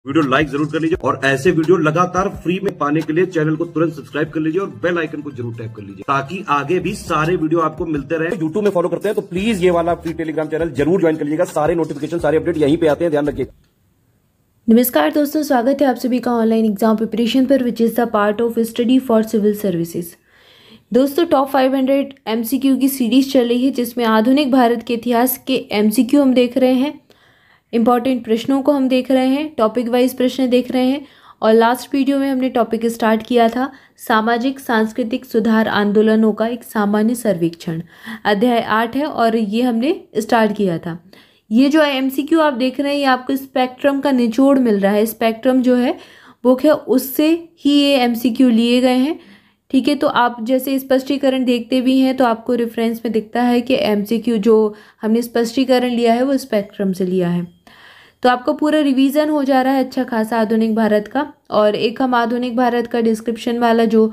Video like जरूर कर लीजिए और ऐसे वीडियो लगातार फ्री में पाने के लिए चैनल को तुरंत सब्सक्राइब कर लीजिए और बेल आइकन को जरूर टैप कर लीजिए ताकि आगे भी सारे वीडियो आपको मिलते रहे। यूट्यूब में फॉलो करते हैं तो प्लीज ये वाला फ्री टेलीग्राम चैनल जरूर ज्वाइन कर लीजिएगा। सारे नोटिफिकेशन सारे अपडेट यहीं पे आते हैं, ध्यान रखिए। नमस्कार दोस्तों, स्वागत है आप सभी का ऑनलाइन एग्जाम प्रिपरेशन पर which is the part of study for civil services. दोस्तों टॉप 500 MCQ की सीरीज चल रही है जिसमें आधुनिक भारत के इतिहास के MCQ हम देख रहे हैं, इंपॉर्टेंट प्रश्नों को हम देख रहे हैं, टॉपिक वाइज प्रश्न देख रहे हैं। और लास्ट वीडियो में हमने टॉपिक स्टार्ट किया था सामाजिक सांस्कृतिक सुधार आंदोलनों का एक सामान्य सर्वेक्षण, अध्याय 8 है और ये हमने स्टार्ट किया था। ये जो MCQ आप देख रहे हैं ये आपको स्पेक्ट्रम का निचोड़ मिल रहा है। स्पेक्ट्रम जो है बुक है उससे ही ये MCQ लिए गए हैं, ठीक है। तो आप जैसे स्पष्टीकरण देखते भी हैं तो आपको रेफरेंस में दिखता है कि MCQ जो हमने स्पष्टीकरण लिया है वो स्पेक्ट्रम से लिया है। तो आपका पूरा रिवीजन हो जा रहा है अच्छा खासा आधुनिक भारत का। और एक हम आधुनिक भारत का डिस्क्रिप्शन वाला जो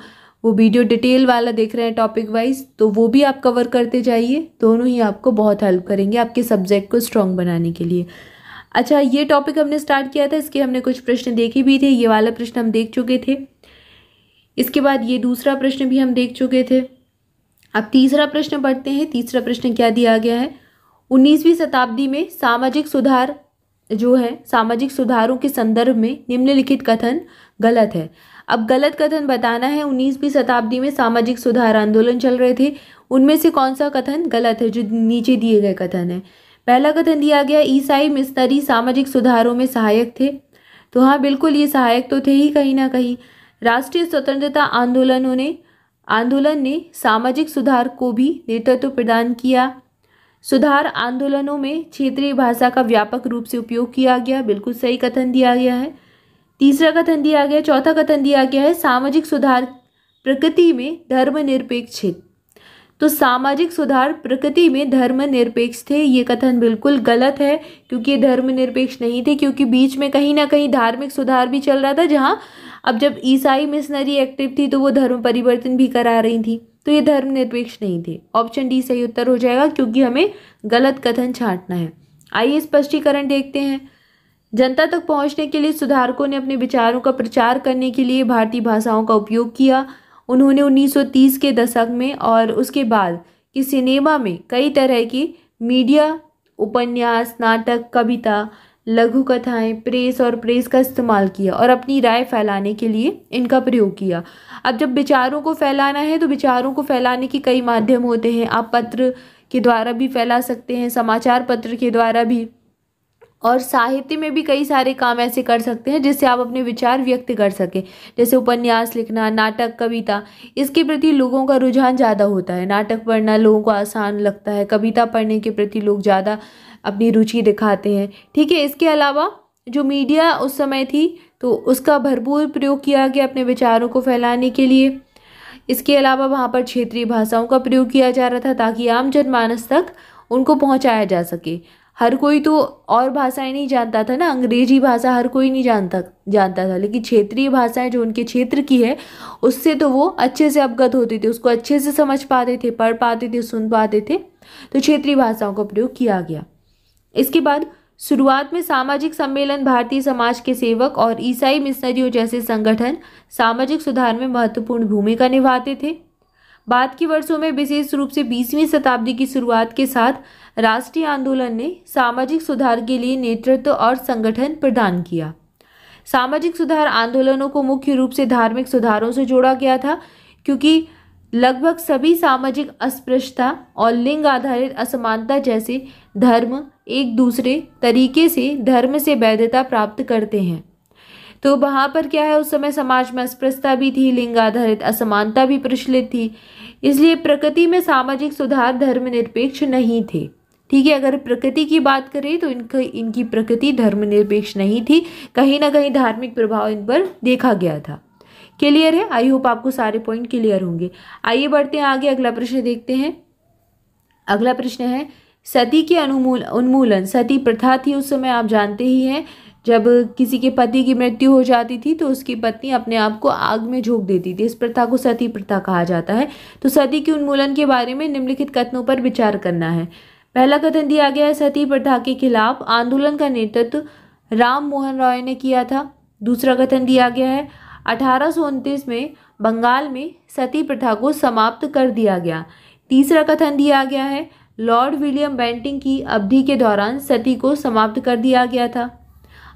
वो वीडियो डिटेल वाला देख रहे हैं टॉपिक वाइज, तो वो भी आप कवर करते जाइए। दोनों ही आपको बहुत हेल्प करेंगे आपके सब्जेक्ट को स्ट्रॉन्ग बनाने के लिए। अच्छा, ये टॉपिक हमने स्टार्ट किया था, इसके हमने कुछ प्रश्न देखे भी थे। ये वाला प्रश्न हम देख चुके थे, इसके बाद ये दूसरा प्रश्न भी हम देख चुके थे। अब तीसरा प्रश्न पढ़ते हैं। तीसरा प्रश्न क्या दिया गया है, 19वीं शताब्दी में सामाजिक सुधार जो है, सामाजिक सुधारों के संदर्भ में निम्नलिखित कथन गलत है। अब गलत कथन बताना है। 19वीं शताब्दी में सामाजिक सुधार आंदोलन चल रहे थे, उनमें से कौन सा कथन गलत है जो नीचे दिए गए कथन है। पहला कथन दिया गया, ईसाई मिशनरी सामाजिक सुधारों में सहायक थे। तो हाँ, बिल्कुल ये सहायक तो थे ही कहीं ना कहीं। राष्ट्रीय स्वतंत्रता आंदोलन ने सामाजिक सुधार को भी नेतृत्व प्रदान किया। सुधार आंदोलनों में क्षेत्रीय भाषा का व्यापक रूप से उपयोग किया गया, बिल्कुल सही कथन दिया गया है। तीसरा कथन दिया गया, चौथा कथन दिया गया है, सामाजिक सुधार प्रकृति में धर्मनिरपेक्ष थे। तो सामाजिक सुधार प्रकृति में धर्मनिरपेक्ष थे, ये कथन बिल्कुल गलत है क्योंकि ये धर्मनिरपेक्ष नहीं थे, क्योंकि बीच में कहीं ना कहीं धार्मिक सुधार भी चल रहा था। जहाँ अब जब ईसाई मिशनरी एक्टिव थी तो वो धर्म परिवर्तन भी करा रही थी, तो ये धर्मनिरपेक्ष नहीं थे। ऑप्शन डी सही उत्तर हो जाएगा क्योंकि हमें गलत कथन छांटना है। आइए स्पष्टीकरण देखते हैं। जनता तक पहुंचने के लिए सुधारकों ने अपने विचारों का प्रचार करने के लिए भारतीय भाषाओं का उपयोग किया। उन्होंने 1930 के दशक में और उसके बाद की सिनेमा में कई तरह की मीडिया, उपन्यास, नाटक, कविता, लघु कथाएं, प्रेस और प्रेस का इस्तेमाल किया और अपनी राय फैलाने के लिए इनका प्रयोग किया। अब जब विचारों को फैलाना है तो विचारों को फैलाने के कई माध्यम होते हैं। आप पत्र के द्वारा भी फैला सकते हैं, समाचार पत्र के द्वारा भी, और साहित्य में भी कई सारे काम ऐसे कर सकते हैं जिससे आप अपने विचार व्यक्त कर सकें। जैसे उपन्यास लिखना, नाटक, कविता, इसके प्रति लोगों का रुझान ज़्यादा होता है। नाटक पढ़ना लोगों को आसान लगता है, कविता पढ़ने के प्रति लोग ज़्यादा अपनी रुचि दिखाते हैं, ठीक है। इसके अलावा जो मीडिया उस समय थी तो उसका भरपूर प्रयोग किया गया अपने विचारों को फैलाने के लिए। इसके अलावा वहाँ पर क्षेत्रीय भाषाओं का प्रयोग किया जा रहा था ताकि आम जनमानस तक उनको पहुँचाया जा सके। हर कोई तो और भाषाएं नहीं जानता था ना, अंग्रेजी भाषा हर कोई नहीं जानता था, लेकिन क्षेत्रीय भाषाएं जो उनके क्षेत्र की है उससे तो वो अच्छे से अवगत होते थे, उसको अच्छे से समझ पाते थे, पढ़ पाते थे, सुन पाते थे। तो क्षेत्रीय भाषाओं का प्रयोग किया गया। इसके बाद शुरुआत में सामाजिक सम्मेलन, भारतीय समाज के सेवक और ईसाई मिशनरियों जैसे संगठन सामाजिक सुधार में महत्वपूर्ण भूमिका निभाते थे। बाद के वर्षों में विशेष रूप से 20वीं शताब्दी की शुरुआत के साथ राष्ट्रीय आंदोलन ने सामाजिक सुधार के लिए नेतृत्व और संगठन प्रदान किया। सामाजिक सुधार आंदोलनों को मुख्य रूप से धार्मिक सुधारों से जोड़ा गया था क्योंकि लगभग सभी सामाजिक अस्पृश्यता और लिंग आधारित असमानता जैसे धर्म एक दूसरे तरीके से धर्म से वैधता प्राप्त करते हैं। तो वहाँ पर क्या है, उस समय समाज में अस्पृश्यता भी थी, लिंग आधारित असमानता भी प्रचलित थी, इसलिए प्रकृति में सामाजिक सुधार धर्मनिरपेक्ष नहीं थे, ठीक है। अगर प्रकृति की बात करें तो इनकी प्रकृति धर्मनिरपेक्ष नहीं थी, कहीं ना कहीं धार्मिक प्रभाव इन पर देखा गया था। क्लियर है? आई होप आपको सारे पॉइंट क्लियर होंगे। आइए बढ़ते हैं आगे, अगला प्रश्न देखते हैं। अगला प्रश्न है सती के उन्मूलन। सती प्रथा थी उस समय, आप जानते ही हैं, जब किसी के पति की मृत्यु हो जाती थी तो उसकी पत्नी अपने आप को आग में झोंक देती थी। इस प्रथा को सती प्रथा कहा जाता है। तो सती के उन्मूलन के बारे में निम्नलिखित कथनों पर विचार करना है। पहला कथन दिया गया है, सती प्रथा के खिलाफ आंदोलन का नेतृत्व राम मोहन रॉय ने किया था। दूसरा कथन दिया गया है 1829 में बंगाल में सती प्रथा को समाप्त कर दिया गया। तीसरा कथन दिया गया है लॉर्ड विलियम बेंटिंक की अवधि के दौरान सती को समाप्त कर दिया गया था।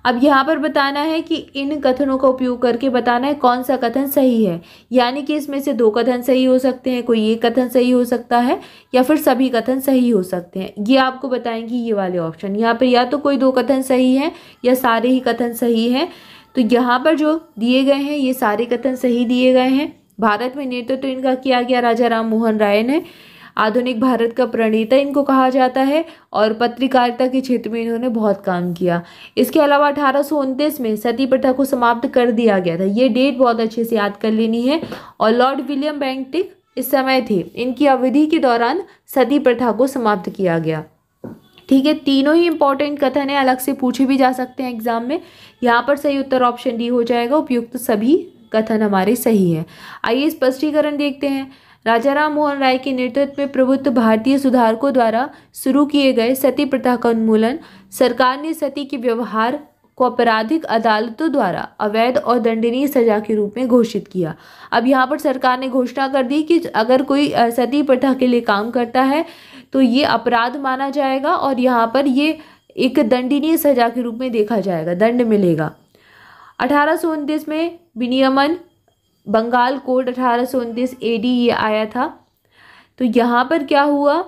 अब यहाँ पर बताना है कि इन कथनों का उपयोग करके बताना है कौन सा कथन सही है, यानी कि इसमें से 2 कथन सही हो सकते हैं, कोई एक कथन सही हो सकता है या फिर सभी कथन सही हो सकते हैं। ये आपको बताएंगे ये वाले ऑप्शन। यहाँ पर या तो कोई 2 कथन सही है या सारे ही कथन सही हैं। तो यहाँ पर जो दिए गए हैं ये सारे कथन सही दिए गए हैं। भारत में नेतृत्व इनका किया गया राजा राम मोहन राय ने। आधुनिक भारत का प्रणेता इनको कहा जाता है और पत्रकारिता के क्षेत्र में इन्होंने बहुत काम किया। इसके अलावा 1829 में सती प्रथा को समाप्त कर दिया गया था। ये डेट बहुत अच्छे से याद कर लेनी है। और लॉर्ड विलियम बेंटिक इस समय थे, इनकी अवधि के दौरान सती प्रथा को समाप्त किया गया। ठीक है, तीनों ही इंपॉर्टेंट कथन है, अलग से पूछे भी जा सकते हैं एग्जाम में। यहाँ पर सही उत्तर ऑप्शन डी हो जाएगा। उपयुक्त सभी कथन हमारे सही हैं। आइए स्पष्टीकरण देखते हैं। राजा राम मोहन राय के नेतृत्व में प्रबुद्ध भारतीय सुधारकों द्वारा शुरू किए गए सती प्रथा का उन्मूलन, सरकार ने सती के व्यवहार को आपराधिक अदालतों द्वारा अवैध और दंडनीय सजा के रूप में घोषित किया। अब यहाँ पर सरकार ने घोषणा कर दी कि अगर कोई सती प्रथा के लिए काम करता है तो ये अपराध माना जाएगा और यहाँ पर ये एक दंडनीय सजा के रूप में देखा जाएगा, दंड मिलेगा। 1829 में विनियमन बंगाल कोड 1829 एडी ये आया था। तो यहाँ पर क्या हुआ,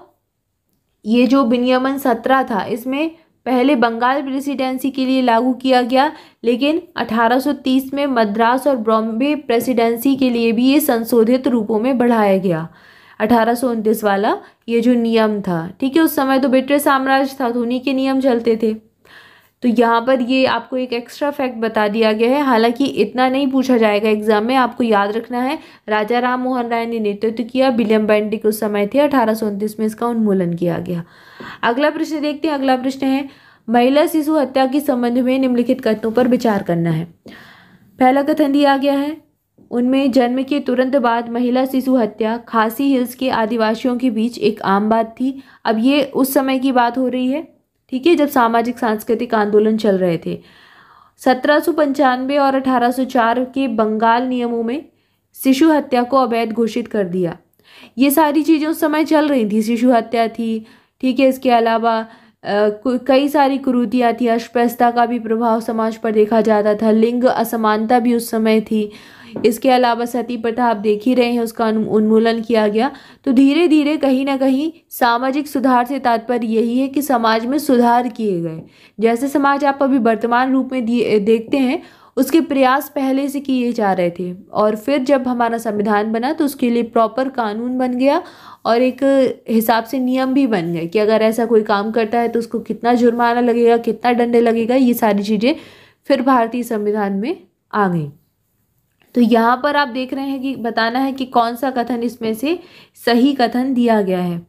ये जो विनियमन 17 था इसमें पहले बंगाल प्रेसिडेंसी के लिए लागू किया गया, लेकिन 1830 में मद्रास और बॉम्बे प्रेसिडेंसी के लिए भी ये संशोधित रूपों में बढ़ाया गया। 1829 वाला ये जो नियम था, ठीक है, उस समय तो ब्रिटिश साम्राज्य था तो उन्हीं के नियम चलते थे। तो यहाँ पर ये आपको एक एक्स्ट्रा फैक्ट बता दिया गया है। हालांकि इतना नहीं पूछा जाएगा एग्जाम में, आपको याद रखना है राजा राम मोहन राय ने नेतृत्व किया, विलियम बेंटिक उस समय थे, 1829 में इसका उन्मूलन किया गया। अगला प्रश्न देखते हैं। अगला प्रश्न है महिला शिशु हत्या के संबंध में निम्नलिखित कथनों पर विचार करना है। पहला कथन दिया गया है उनमें जन्म के तुरंत बाद महिला शिशु हत्या खासी हिल्स के आदिवासियों के बीच एक आम बात थी। अब ये उस समय की बात हो रही है, ठीक है, जब सामाजिक सांस्कृतिक आंदोलन चल रहे थे। 1795 और 1804 के बंगाल नियमों में शिशु हत्या को अवैध घोषित कर दिया। ये सारी चीज़ें उस समय चल रही थी, शिशु हत्या थी, ठीक है, इसके अलावा कई सारी कुरीतियाँ थी, अस्पृश्यता का भी प्रभाव समाज पर देखा जाता था, लिंग असमानता भी उस समय थी। इसके अलावा सती प्रथा आप देख ही रहे हैं, उसका उन्मूलन किया गया। तो धीरे धीरे कहीं ना कहीं सामाजिक सुधार से तात्पर्य यही है कि समाज में सुधार किए गए। जैसे समाज आप अभी वर्तमान रूप में देखते हैं, उसके प्रयास पहले से किए जा रहे थे और फिर जब हमारा संविधान बना तो उसके लिए प्रॉपर कानून बन गया और एक हिसाब से नियम भी बन गए कि अगर ऐसा कोई काम करता है तो उसको कितना जुर्माना लगेगा, कितना दंड लगेगा, ये सारी चीज़ें फिर भारतीय संविधान में आ गई। तो यहाँ पर आप देख रहे हैं कि बताना है कि कौन सा कथन इसमें से सही कथन दिया गया है।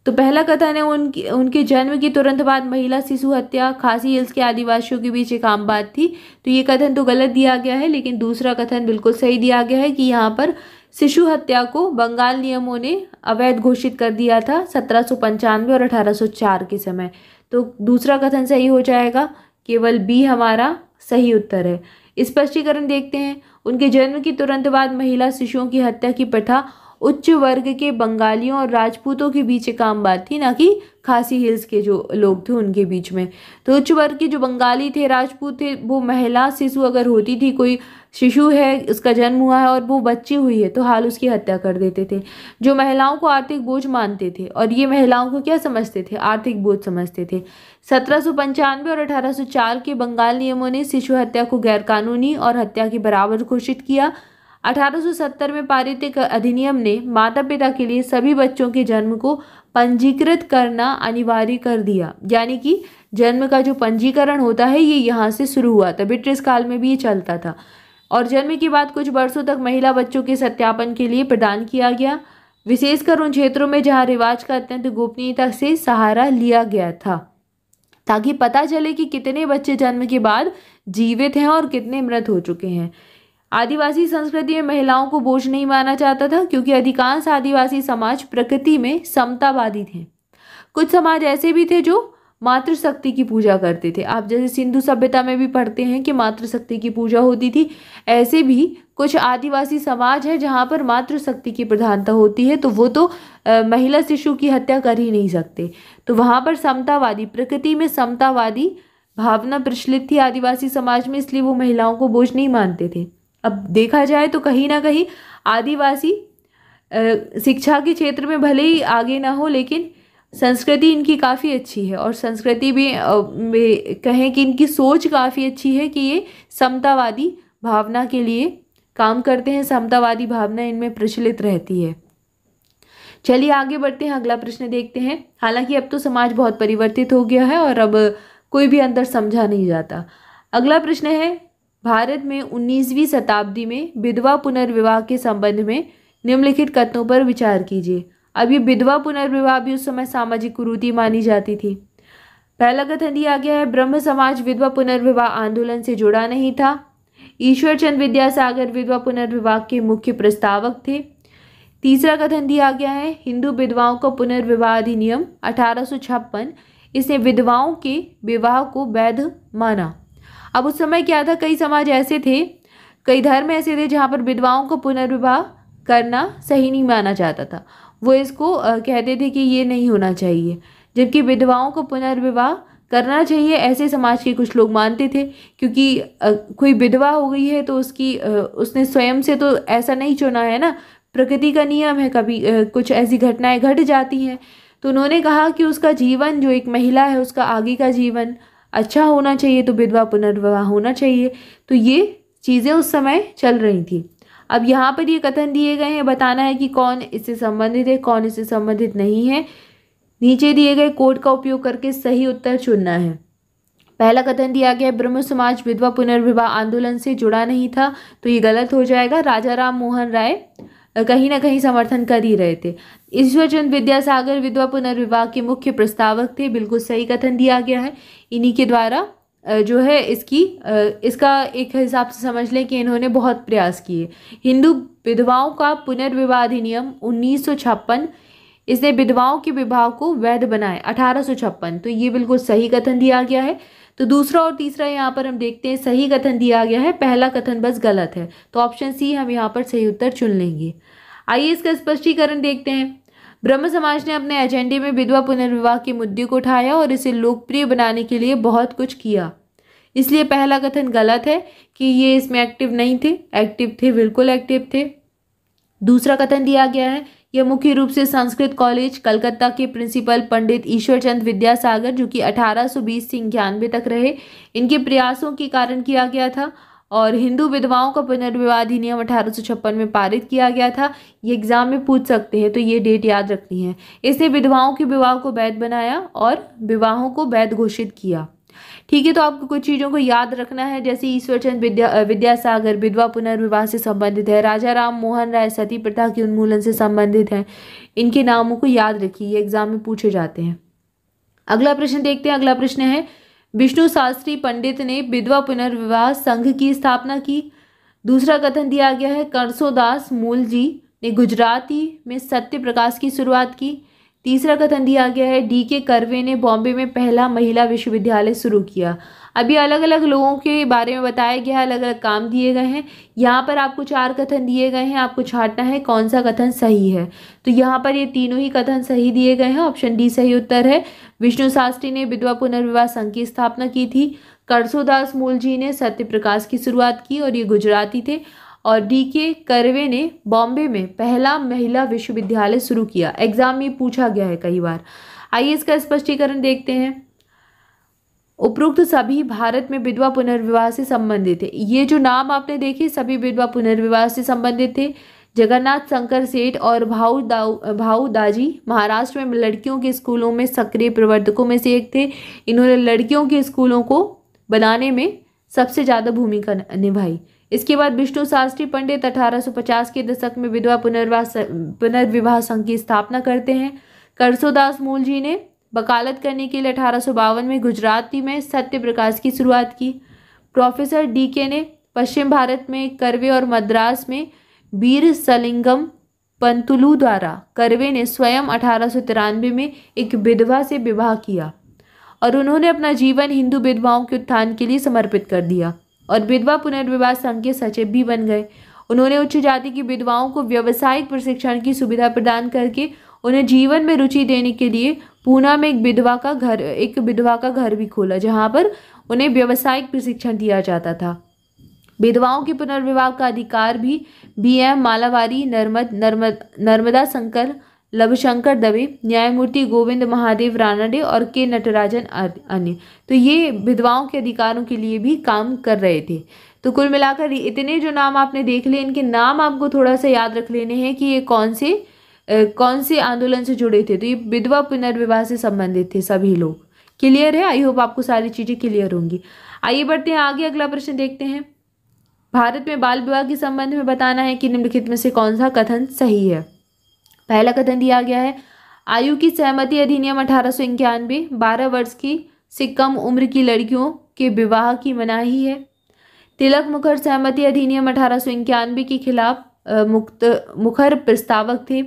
तो पहला कथन है उनके जन्म के तुरंत बाद महिला शिशु हत्या खासी हिल्स के आदिवासियों के बीच एक आम बात थी। तो ये कथन तो गलत दिया गया है, लेकिन दूसरा कथन बिल्कुल सही दिया गया है कि यहाँ पर शिशु हत्या को बंगाल नियमों ने अवैध घोषित कर दिया था 1795 और 1804 के समय। तो दूसरा कथन सही हो जाएगा, केवल बी हमारा सही उत्तर है। स्पष्टीकरण देखते हैं। उनके जन्म के तुरंत बाद महिला शिशुओं की हत्या की प्रथा उच्च वर्ग के बंगालियों और राजपूतों के बीच एक आम बात थी, ना कि खासी हिल्स के जो लोग थे उनके बीच में। तो उच्च वर्ग के जो बंगाली थे, राजपूत थे, वो महिला शिशु अगर होती थी, कोई शिशु है उसका जन्म हुआ है और वो बच्ची हुई है तो हाल उसकी हत्या कर देते थे, जो महिलाओं को आर्थिक बोझ मानते थे। और ये महिलाओं को क्या समझते थे? आर्थिक बोझ समझते थे। 1795 और 1804 के बंगाल नियमों ने शिशु हत्या को गैरकानूनी और हत्या के बराबर घोषित किया। 1870 में पारित एक अधिनियम ने माता पिता के लिए सभी बच्चों के जन्म को पंजीकृत करना अनिवार्य कर दिया, यानी कि जन्म का जो पंजीकरण होता है ये यहाँ से शुरू हुआ था। ब्रिटिश काल में भी ये चलता था और जन्म के बाद कुछ वर्षों तक महिला बच्चों के सत्यापन के लिए प्रदान किया गया, विशेषकर उन क्षेत्रों में जहाँ रिवाज का अत्यंत गोपनीयता से सहारा लिया गया था, ताकि पता चले कि कितने बच्चे जन्म के बाद जीवित हैं और कितने मृत हो चुके हैं। आदिवासी संस्कृति में महिलाओं को बोझ नहीं माना जाता था, क्योंकि अधिकांश आदिवासी समाज प्रकृति में समतावादी थे। कुछ समाज ऐसे भी थे जो मातृशक्ति की पूजा करते थे। आप जैसे सिंधु सभ्यता में भी पढ़ते हैं कि मातृशक्ति की पूजा होती थी, ऐसे भी कुछ आदिवासी समाज है जहाँ पर मातृशक्ति की प्रधानता होती है, तो वो तो महिला शिशु की हत्या कर ही नहीं सकते। तो वहाँ पर समतावादी, प्रकृति में समतावादी भावना प्रचलित थी आदिवासी समाज में, इसलिए वो महिलाओं को बोझ नहीं मानते थे। अब देखा जाए तो कहीं ना कहीं आदिवासी शिक्षा के क्षेत्र में भले ही आगे ना हो, लेकिन संस्कृति इनकी काफ़ी अच्छी है, और संस्कृति भी कहें कि इनकी सोच काफ़ी अच्छी है कि ये समतावादी भावना के लिए काम करते हैं, समतावादी भावना इनमें प्रचलित रहती है। चलिए आगे बढ़ते हैं, अगला प्रश्न देखते हैं। हालांकि अब तो समाज बहुत परिवर्तित हो गया है और अब कोई भी अंदर समझा नहीं जाता। अगला प्रश्न है, भारत में 19वीं शताब्दी में विधवा पुनर्विवाह के संबंध में निम्नलिखित कथनों पर विचार कीजिए। अब ये विधवा पुनर्विवाह भी उस समय सामाजिक कुरीति मानी जाती थी। पहला कथन दिया गया है, ब्रह्म समाज विधवा पुनर्विवाह आंदोलन से जुड़ा नहीं था। ईश्वरचंद विद्यासागर विधवा पुनर्विवाह के मुख्य प्रस्तावक थे। तीसरा कथन दिया गया है, हिंदू विधवाओं का पुनर्विवाह अधिनियम 1856, इसने विधवाओं के विवाह को वैध माना। अब उस समय क्या था, कई समाज ऐसे थे, कई धर्म ऐसे थे जहाँ पर विधवाओं को पुनर्विवाह करना सही नहीं माना जाता था। वो इसको कहते थे कि ये नहीं होना चाहिए, जबकि विधवाओं को पुनर्विवाह करना चाहिए, ऐसे समाज के कुछ लोग मानते थे। क्योंकि कोई विधवा हो गई है तो उसने स्वयं से तो ऐसा नहीं चुना है ना, प्रकृति का नियम है, कभी कुछ ऐसी घटनाएं घट जाती हैं। तो उन्होंने कहा कि उसका जीवन, जो एक महिला है उसका आगे का जीवन अच्छा होना चाहिए, तो विधवा पुनर्विवाह होना चाहिए। तो ये चीज़ें उस समय चल रही थी। अब यहाँ पर ये कथन दिए गए हैं, बताना है कि कौन इससे संबंधित है, कौन इससे संबंधित नहीं है। नीचे दिए गए कोड का उपयोग करके सही उत्तर चुनना है। पहला कथन दिया गया है, ब्रह्म समाज विधवा पुनर्विवाह आंदोलन से जुड़ा नहीं था, तो ये गलत हो जाएगा। राजा राम मोहन राय कहीं ना कहीं समर्थन कर ही रहे थे। ईश्वरचंद विद्यासागर विधवा पुनर्विवाह के मुख्य प्रस्तावक थे, बिल्कुल सही कथन दिया गया है। इन्हीं के द्वारा जो है इसका एक हिसाब से समझ लें कि इन्होंने बहुत प्रयास किए। हिंदू विधवाओं का पुनर्विवाह अधिनियम 1956, इसने विधवाओं के विवाह को वैध बनाए 1856, तो ये बिल्कुल सही कथन दिया गया है। तो दूसरा और तीसरा यहाँ पर हम देखते हैं सही कथन दिया गया है, पहला कथन बस गलत है, तो ऑप्शन सी हम यहाँ पर सही उत्तर चुन लेंगे। आइए इसका स्पष्टीकरण देखते हैं। ब्रह्म समाज ने अपने एजेंडे में विधवा पुनर्विवाह के मुद्दे को उठाया और इसे लोकप्रिय बनाने के लिए बहुत कुछ किया, इसलिए पहला कथन गलत है कि ये इसमें एक्टिव नहीं थे। एक्टिव थे, बिल्कुल एक्टिव थे। दूसरा कथन दिया गया है, यह मुख्य रूप से संस्कृत कॉलेज कलकत्ता के प्रिंसिपल पंडित ईश्वरचंद विद्यासागर, जो कि 1820 से 91 तक रहे, इनके प्रयासों के कारण किया गया था। और हिंदू विधवाओं का पुनर्विवाह अधिनियम 1856 में पारित किया गया था। ये एग्जाम में पूछ सकते हैं, तो ये डेट याद रखनी है। इसने विधवाओं के विवाह को वैध बनाया और विवाहों को वैध घोषित किया। ठीक है, तो आपको कुछ चीज़ों को याद रखना है, जैसे ईश्वरचंद विद्यासागर विधवा पुनर्विवाह से संबंधित है, राजा राम मोहन राय सती प्रथा के उन्मूलन से संबंधित है। इनके नामों को याद रखिए, ये एग्जाम में पूछे जाते हैं। अगला प्रश्न देखते हैं। अगला प्रश्न है, विष्णु शास्त्री पंडित ने विधवा पुनर्विवाह संघ की स्थापना की। दूसरा कथन दिया गया है, करसोदास मूलजी ने गुजराती में सत्य प्रकाश की शुरुआत की। तीसरा कथन दिया गया है, D.K. कर्वे ने बॉम्बे में पहला महिला विश्वविद्यालय शुरू किया। अभी अलग अलग लोगों के बारे में बताया गया है, अलग अलग काम दिए गए हैं। यहाँ पर आपको 4 कथन दिए गए हैं, आपको छांटना है कौन सा कथन सही है। तो यहाँ पर ये तीनों ही कथन सही दिए गए हैं, ऑप्शन डी सही उत्तर है। विष्णु शास्त्री ने विधवा पुनर्विवाह संघ की स्थापना की थी, करसोदास मूलजी ने सत्य प्रकाश की शुरुआत की और ये गुजराती थे, और D.K. कर्वे ने बॉम्बे में पहला महिला विश्वविद्यालय शुरू किया। एग्जाम में पूछा गया है कई बार। आइए इसका स्पष्टीकरण देखते हैं। उपरोक्त सभी भारत में विधवा पुनर्विवाह से संबंधित थे। ये जो नाम आपने देखे सभी विधवा पुनर्विवाह से संबंधित थे। जगन्नाथ शंकर सेठ और भाऊ दाजी महाराष्ट्र में लड़कियों के स्कूलों में सक्रिय प्रवर्तकों में से एक थे। इन्होंने लड़कियों के स्कूलों को बनाने में सबसे ज़्यादा भूमिका निभाई। इसके बाद विष्णु शास्त्री पंडित 1850 के दशक में विधवा पुनर्विवाह संघ की स्थापना करते हैं। करसोदास मूलजी ने वकालत करने के लिए 1852 में गुजराती में सत्य प्रकाश की शुरुआत की। Professor D.K. ने पश्चिम भारत में कर्वे और मद्रास में वीर सलिंगम पंतुलू द्वारा कर्वे ने स्वयं 1893 में एक विधवा से विवाह किया। और उन्होंने अपना जीवन हिंदू विधवाओं के उत्थान के लिए समर्पित कर दिया और विधवा पुनर्विवाह संघ के सचिव भी बन गए। उन्होंने उच्च जाति की विधवाओं को व्यावसायिक प्रशिक्षण की सुविधा प्रदान करके उन्हें जीवन में रुचि देने के लिए पूना में एक विधवा का घर भी खोला, जहां पर उन्हें व्यावसायिक प्रशिक्षण दिया जाता था। विधवाओं के पुनर्विवाह का अधिकार भी BM मालावारी, नर्मदा शंकर, लवशंकर दवे, न्यायमूर्ति गोविंद महादेव रानडे और के नटराजन अन्य, तो ये विधवाओं के अधिकारों के लिए भी काम कर रहे थे। तो कुल मिलाकर इतने जो नाम आपने देख लिए, इनके नाम आपको थोड़ा सा याद रख लेने हैं कि ये कौन से आंदोलन से जुड़े थे। तो ये विधवा पुनर्विवाह से संबंधित थे सभी लोग। क्लियर है? आई होप आपको सारी चीजें क्लियर होंगी। आइए बढ़ते हैं आगे, अगला प्रश्न देखते हैं। भारत में बाल विवाह के संबंध में बताना है कि निम्नलिखित में से कौन सा कथन सही है। पहला कथन दिया गया है, आयु की सहमति अधिनियम 1891 12 वर्ष की से कम उम्र की लड़कियों के विवाह की मनाही है। तिलक मुखर सहमति अधिनियम 1891 के खिलाफ मुखर प्रस्तावक थे।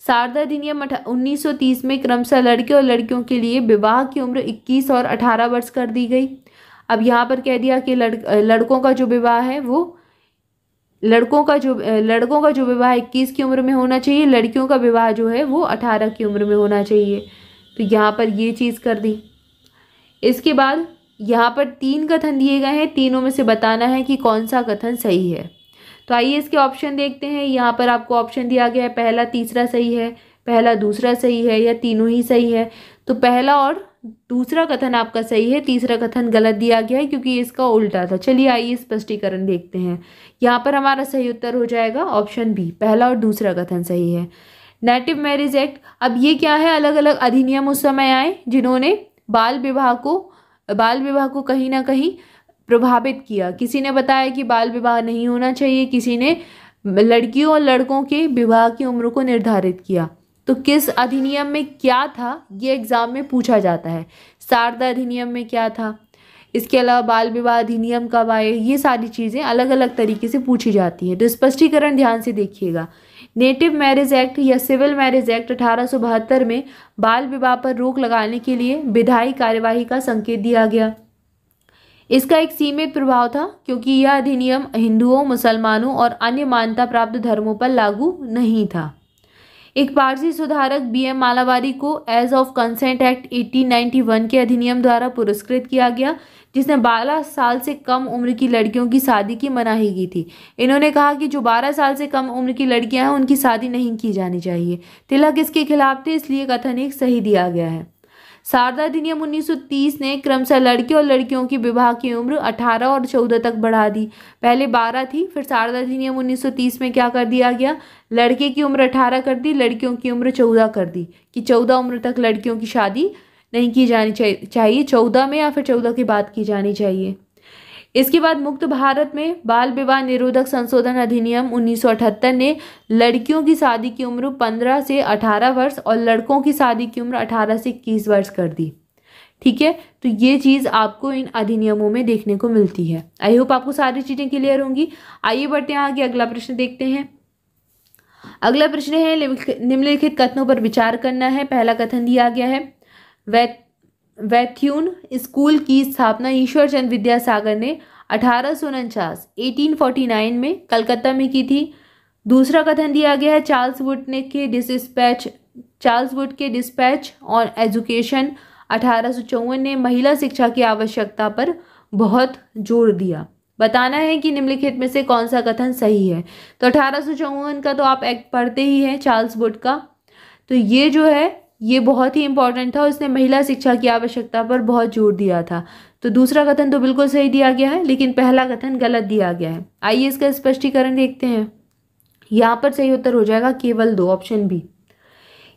शारदा अधिनियम 1930 में क्रमशः लड़के और लड़कियों के लिए विवाह की उम्र 21 और 18 वर्ष कर दी गई। अब यहाँ पर कह दिया कि लड़कों का जो विवाह है वो लड़कों का जो विवाह 21 की उम्र में होना चाहिए, लड़कियों का विवाह जो है वो 18 की उम्र में होना चाहिए। तो यहाँ पर ये चीज़ कर दी। इसके बाद यहाँ पर 3 कथन दिए गए हैं, तीनों में से बताना है कि कौन सा कथन सही है। तो आइए इसके ऑप्शन देखते हैं। यहाँ पर आपको ऑप्शन दिया गया है, पहला तीसरा सही है, पहला दूसरा सही है या तीनों ही सही है। तो पहला और दूसरा कथन आपका सही है, तीसरा कथन गलत दिया गया है क्योंकि इसका उल्टा था। चलिए आइए स्पष्टीकरण देखते हैं। यहाँ पर हमारा सही उत्तर हो जाएगा ऑप्शन बी, पहला और दूसरा कथन सही है। नेटिव मैरिज एक्ट, अब ये क्या है, अलग अलग अधिनियम उस समय आए जिन्होंने बाल विवाह को कहीं ना कहीं प्रभावित किया। किसी ने बताया कि बाल विवाह नहीं होना चाहिए, किसी ने लड़कियों और लड़कों के विवाह की उम्र को निर्धारित किया। तो किस अधिनियम में क्या था ये एग्जाम में पूछा जाता है। शारदा अधिनियम में क्या था, इसके अलावा बाल विवाह अधिनियम कब आए, ये सारी चीज़ें अलग अलग तरीके से पूछी जाती हैं। तो स्पष्टीकरण ध्यान से देखिएगा। नेटिव मैरिज एक्ट या सिविल मैरिज एक्ट 1872 में बाल विवाह पर रोक लगाने के लिए विधायी कार्यवाही का संकेत दिया गया। इसका एक सीमित प्रभाव था क्योंकि यह अधिनियम हिंदुओं, मुसलमानों और अन्य मान्यता प्राप्त धर्मों पर लागू नहीं था। एक पारसी सुधारक BM मालावारी को एज ऑफ कंसेंट एक्ट 1891 के अधिनियम द्वारा पुरस्कृत किया गया, जिसने 12 साल से कम उम्र की लड़कियों की शादी की मनाही की थी। इन्होंने कहा कि जो 12 साल से कम उम्र की लड़कियां हैं उनकी शादी नहीं की जानी चाहिए। तिलक इसके खिलाफ थे, इसलिए कथन एक सही दिया गया है। शारदा अधिनियम 1930 ने क्रमशः लड़के और लड़कियों की विवाह की उम्र 18 और 14 तक बढ़ा दी। पहले 12 थी, फिर शारदा अधिनियम 1930 में क्या कर दिया गया, लड़के की उम्र 18 कर दी, लड़कियों की उम्र 14 कर दी कि 14 उम्र तक लड़कियों की शादी नहीं की जानी चाहिए, 14 में या फिर 14 के बाद की जानी चाहिए। इसके बाद मुक्त भारत में बाल विवाह निरोधक संशोधन अधिनियम 1978 ने लड़कियों की शादी की उम्र 15 से 18 वर्ष और लड़कों की शादी की उम्र 18 से 21 वर्ष कर दी। ठीक है, तो ये चीज़ आपको इन अधिनियमों में देखने को मिलती है। आई होप आपको सारी चीज़ें क्लियर होंगी। आइए बढ़ते हैं आगे, अगला प्रश्न देखते हैं। अगला प्रश्न है, निम्नलिखित कथनों पर विचार करना है। पहला कथन दिया गया है, वैथ्यून स्कूल की स्थापना ईश्वर चंद्र विद्यासागर ने 1849 में कलकत्ता में की थी। दूसरा कथन दिया गया है, चार्ल्स वुड के डिस्पैच ऑन एजुकेशन 1854 ने महिला शिक्षा की आवश्यकता पर बहुत जोर दिया। बताना है कि निम्नलिखित में से कौन सा कथन सही है। तो 1854 का तो आप एक्ट पढ़ते ही हैं, चार्ल्स वुड का। तो ये जो है ये बहुत ही इंपॉर्टेंट था, उसने महिला शिक्षा की आवश्यकता पर बहुत जोर दिया था। तो दूसरा कथन तो बिल्कुल सही दिया गया है, लेकिन पहला कथन गलत दिया गया है। आइए इसका स्पष्टीकरण देखते हैं। यहाँ पर सही उत्तर हो जाएगा केवल 2, ऑप्शन बी।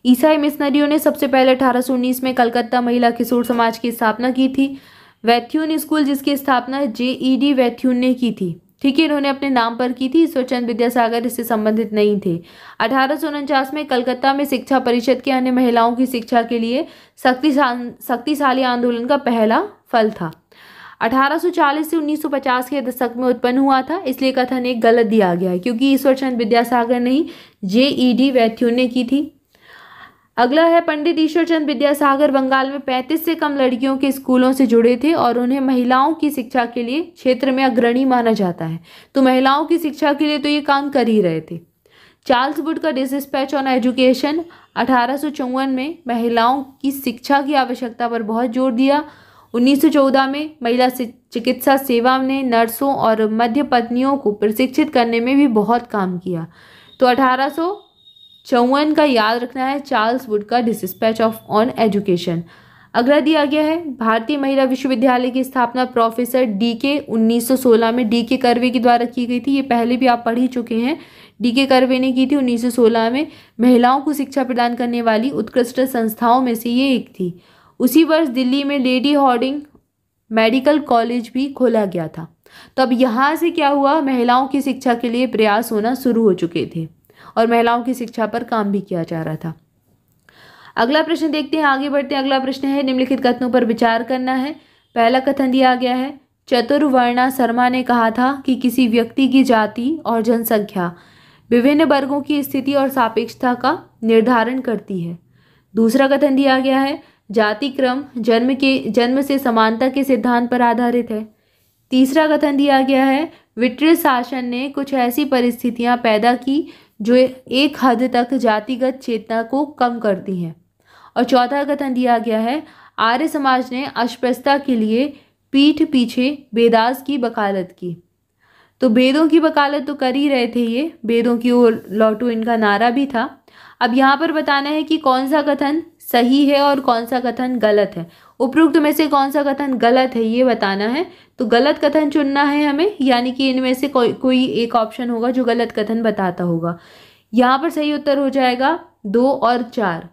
ईसाई मिशनरियों ने सबसे पहले 1819 में कलकत्ता महिला किशोर समाज की स्थापना की थी। वैथ्यून स्कूल जिसकी स्थापना JED वैथ्यून ने की थी, ठीक है, इन्होंने अपने नाम पर की थी, ईश्वर चंद्र विद्यासागर इससे संबंधित नहीं थे। 1849 में कलकत्ता में शिक्षा परिषद के अन्य महिलाओं की शिक्षा के लिए शक्तिशाली आंदोलन का पहला फल था। 1840 से 1950 के दशक में उत्पन्न हुआ था, इसलिए कथन एक गलत दिया गया है क्योंकि ईश्वर चंद्र विद्यासागर नहीं JED वैथ्यून ने की थी। अगला है पंडित ईश्वरचंद विद्यासागर बंगाल में 35 से कम लड़कियों के स्कूलों से जुड़े थे और उन्हें महिलाओं की शिक्षा के लिए क्षेत्र में अग्रणी माना जाता है। तो महिलाओं की शिक्षा के लिए तो ये काम कर ही रहे थे। चार्ल्स वुड का डिस्पैच ऑन एजुकेशन 1854 में महिलाओं की शिक्षा की आवश्यकता पर बहुत जोर दिया। 1914 में महिला चिकित्सा सेवा ने नर्सों और मध्य पत्नियों को प्रशिक्षित करने में भी बहुत काम किया। तो 1854 का याद रखना है, चार्ल्स वुड का डिस्पैच ऑन एजुकेशन। अगला दिया गया है भारतीय महिला विश्वविद्यालय की स्थापना प्रोफेसर डीके 1916 में डीके कर्वे के द्वारा की गई थी। ये पहले भी आप पढ़ ही चुके हैं। डीके कर्वे ने की थी 1916 में। महिलाओं को शिक्षा प्रदान करने वाली उत्कृष्ट संस्थाओं में से ये एक थी। उसी वर्ष दिल्ली में लेडी हार्डिंग मेडिकल कॉलेज भी खोला गया था। तो अब यहाँ से क्या हुआ, महिलाओं की शिक्षा के लिए प्रयास होना शुरू हो चुके थे और महिलाओं की शिक्षा पर काम भी किया जा रहा था। अगला प्रश्न देखते हैं, आगे बढ़ते हैं। अगला प्रश्न है निम्नलिखित कथनों पर विचार करना है। पहला कथन दिया गया है, चतुर्वर्णा शर्मा ने कहा था कि किसी व्यक्ति की जाति और जनसंख्या विभिन्न वर्गों की स्थिति और सापेक्षता का निर्धारण करती है। दूसरा कथन दिया गया है, जाति क्रम जन्म से समानता के सिद्धांत पर आधारित है। तीसरा कथन दिया गया है, ब्रिटिश शासन ने कुछ ऐसी परिस्थितियां पैदा की जो एक हद तक जातिगत चेतना को कम करती हैं। और चौथा कथन दिया गया है, आर्य समाज ने अस्पृश्यता के लिए पीठ पीछे वेदास की वकालत की। तो वेदों की वकालत तो कर ही रहे थे ये, वेदों की ओर लौटो इनका नारा भी था। अब यहाँ पर बताना है कि कौन सा कथन सही है और कौन सा कथन गलत है। उपरोक्त में से कौन सा कथन गलत है ये बताना है। तो गलत कथन चुनना है हमें, यानी कि इनमें से कोई एक ऑप्शन होगा जो गलत कथन बताता होगा। यहाँ पर सही उत्तर हो जाएगा 2 और 4।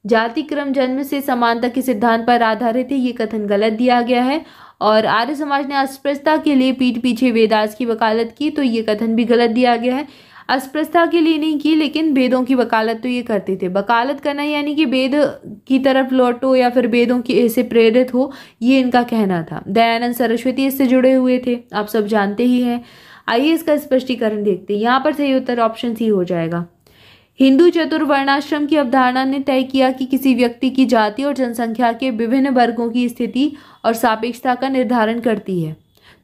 जाति क्रम जन्म से समानता के सिद्धांत पर आधारित है, ये कथन गलत दिया गया है। और आर्य समाज ने अस्पृश्यता के लिए पीठ पीछे वेदास की वकालत की, तो ये कथन भी गलत दिया गया है। अस्पृश्यता के लिए नहीं की, लेकिन वेदों की वकालत तो ये करते थे। वकालत करना यानी कि वेद की तरफ लौटो या फिर वेदों की से प्रेरित हो, ये इनका कहना था। दयानंद सरस्वती इससे जुड़े हुए थे, आप सब जानते ही हैं। आइए इसका स्पष्टीकरण देखते हैं। यहाँ पर सही उत्तर ऑप्शन सी हो जाएगा। हिंदू चतुर्वर्णाश्रम की अवधारणा ने तय किया कि किसी व्यक्ति की जाति और जनसंख्या के विभिन्न वर्गों की स्थिति और सापेक्षता का निर्धारण करती है।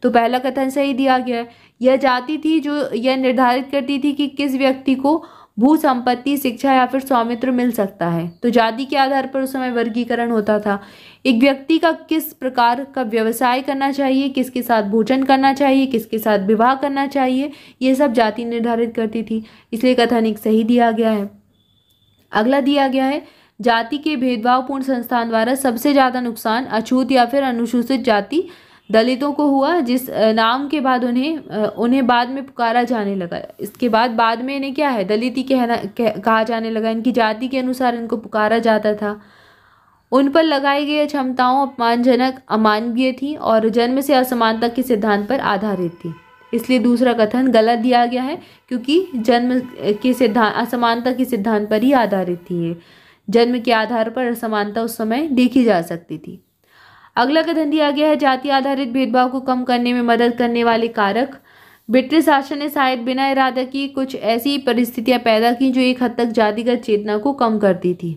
तो पहला कथन सही दिया गया है। यह जाति थी जो यह निर्धारित करती थी कि किस व्यक्ति को भू संपत्ति, शिक्षा या फिर स्वामित्व मिल सकता है। तो जाति के आधार पर उस समय वर्गीकरण होता था। एक व्यक्ति का किस प्रकार का व्यवसाय करना चाहिए, किसके साथ भोजन करना चाहिए, किसके साथ विवाह करना चाहिए, ये सब जाति निर्धारित करती थी। इसलिए कथन एक सही दिया गया है। अगला दिया गया है, जाति के भेदभावपूर्ण संस्थान द्वारा सबसे ज़्यादा नुकसान अछूत या फिर अनुसूचित जाति दलितों को हुआ, जिस नाम के बाद उन्हें बाद में पुकारा जाने लगा। इसके बाद में इन्हें क्या है, दलित ही कहा जाने लगा। इनकी जाति के अनुसार इनको पुकारा जाता था। उन पर लगाई गई क्षमताओं अपमानजनक, अमानवीय थी और जन्म से असमानता के सिद्धांत पर आधारित थी। इसलिए दूसरा कथन गलत दिया गया है, क्योंकि जन्म के सिद्धांत असमानता के सिद्धांत पर ही आधारित थी। ये जन्म के आधार पर असमानता उस समय देखी जा सकती थी। अगला कथन दिया गया है, जाति आधारित भेदभाव को कम करने में मदद करने वाले कारक। ब्रिटिश शासन ने शायद बिना इरादा की कुछ ऐसी परिस्थितियां पैदा की जो एक हद तक जातिगत चेतना को कम करती थी।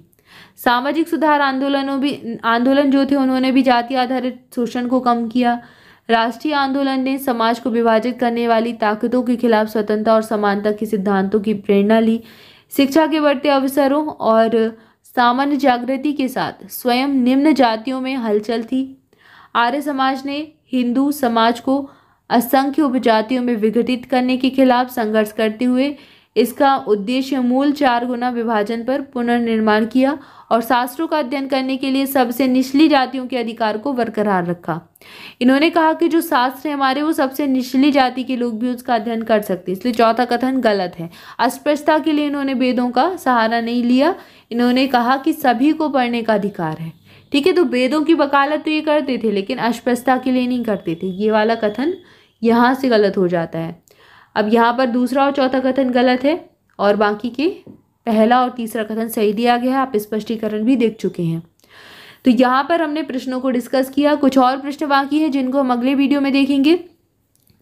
सामाजिक सुधार आंदोलन जो थे उन्होंने भी जाति आधारित शोषण को कम किया। राष्ट्रीय आंदोलन ने समाज को विभाजित करने वाली ताकतों के खिलाफ स्वतंत्रता और समानता के सिद्धांतों की प्रेरणा ली। शिक्षा के बढ़ते अवसरों और सामान्य जागृति के साथ स्वयं निम्न जातियों में हलचल थी। आर्य समाज ने हिंदू समाज को असंख्य उपजातियों में विघटित करने के खिलाफ संघर्ष करते हुए इसका उद्देश्य मूल 4 गुना विभाजन पर पुनर्निर्माण किया और शास्त्रों का अध्ययन करने के लिए सबसे निचली जातियों के अधिकार को बरकरार रखा। इन्होंने कहा कि जो शास्त्र है हमारे, वो सबसे निचली जाति के लोग भी उसका अध्ययन कर सकते हैं। इसलिए चौथा कथन गलत है। अस्पृश्यता के लिए इन्होंने वेदों का सहारा नहीं लिया। इन्होंने कहा कि सभी को पढ़ने का अधिकार है। ठीक है, तो वेदों की वकालत तो ये करते थे, लेकिन अस्पृश्यता के लिए नहीं करते थे। ये वाला कथन यहाँ से गलत हो जाता है। अब यहाँ पर दूसरा और चौथा कथन गलत है और बाकी के पहला और तीसरा कथन सही दिया गया है। आप स्पष्टीकरण भी देख चुके हैं। तो यहाँ पर हमने प्रश्नों को डिस्कस किया। कुछ और प्रश्न बाकी हैं जिनको हम अगले वीडियो में देखेंगे।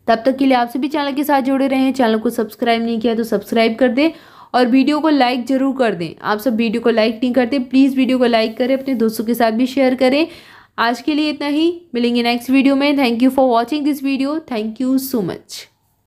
तब तक के लिए आप सभी चैनल के साथ जुड़े रहें। चैनल को सब्सक्राइब नहीं किया तो सब्सक्राइब कर दें और वीडियो को लाइक जरूर कर दें। आप सब वीडियो को लाइक नहीं करते, प्लीज़ वीडियो को लाइक करें, अपने दोस्तों के साथ भी शेयर करें। आज के लिए इतना ही, मिलेंगे नेक्स्ट वीडियो में। Thank you for watching this video, thank you so much.